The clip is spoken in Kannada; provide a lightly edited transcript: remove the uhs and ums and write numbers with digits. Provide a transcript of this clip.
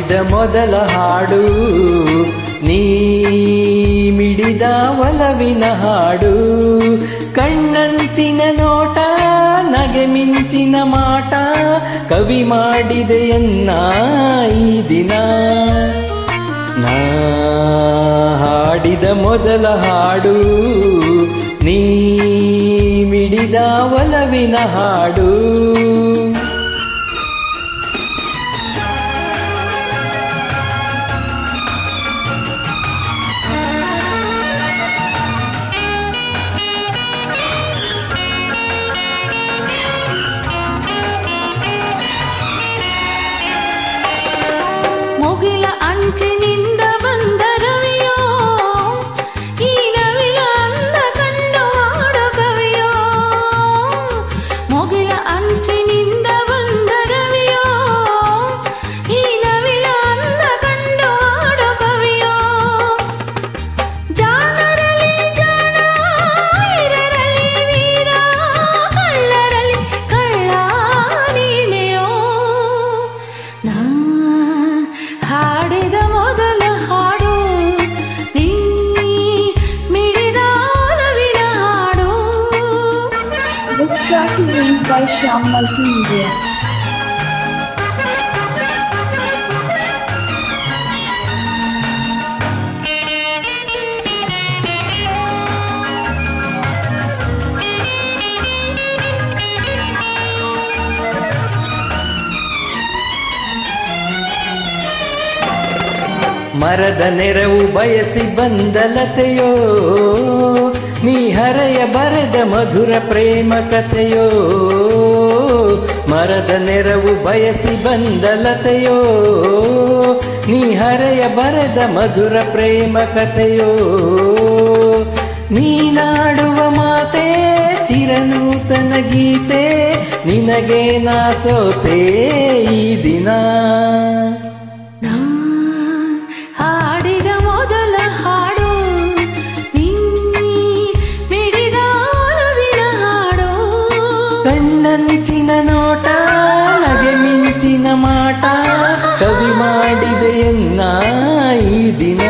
ಹಾಡಿದ ಮೊದಲ ಹಾಡು ನೀ ಮಿಡಿದ ಒಲವಿನ ಹಾಡು. ಕಣ್ಣಂಚಿನ ನೋಟ ನಗೆ ಮಿಂಚಿನ ಮಾಟ ಕವಿ ಮಾಡಿದೆಯನ್ನ ಈ ದಿನ. ನಾ ಹಾಡಿದ ಮೊದಲ ಹಾಡು ನೀ ಮಿಡಿದ ಒಲವಿನ ಹಾಡು. ಮುಗಿಲ ಅಂಚಿನಿಂದ ಬಂದ ರವಿಯೋ ಈ ನವಿಲ ಅಂದ ಕಂಡು ಹಾಡೋ ಕವಿಯೋ. ಮುಗಿಲ ಅಂಚಿನಿಂದ ಬಂದ ರವಿಯೋ ಈ ನವಿಲ ಅಂದ ಕಂಡು ಹಾಡೋ ಕವಿಯೋ. ಜಾಣರಲ್ಲಿ ಜಾಣ ವೀರರಲ್ಲಿ ವೀರ ಕಳ್ಳರಲ್ಲಿ ಕಳ್ಳ ನೀನೆಯೋ. ನಾ ಹಾಡಿದ ಮೊದಲ ಹಾಡು ನೀ ಮಿಡಿದ ಒಲವಿನ ಹಾಡು. This track is linked by Shyam Multimedia. ಮರದ ನೆರವು ಬಯಸಿ ಬಂದಲತೆಯೋ ನೀ ಹರೆಯ ಬರೆದ ಮಧುರ ಪ್ರೇಮ ಕಥೆಯೋ. ಮರದ ನೆರವು ಬಯಸಿ ಬಂದಲತೆಯೋ ನೀ ಹರೆಯ ಬರೆದ ಮಧುರ ಪ್ರೇಮ ಕಥೆಯೋ. ನೀನಾಡುವ ಮಾತೆ ಚಿರನೂತನ ಗೀತೆ ನಿನಗೆ ನಾ ಸೋತೆ ಈ ದಿನ. ಹಾಡಿದ ಮೊದಲ ಹಾಡು ನೀ ಮಿಡಿದ ಒಲವಿನ ಹಾಡು. ಕಣ್ಣಂಚಿನ ನೋಟ ನಗೆ ಮಿಂಚಿನ ಮಾಟ ಕವಿ ಮಾಡಿದೆಯನ್ನ ಈ ದಿನ.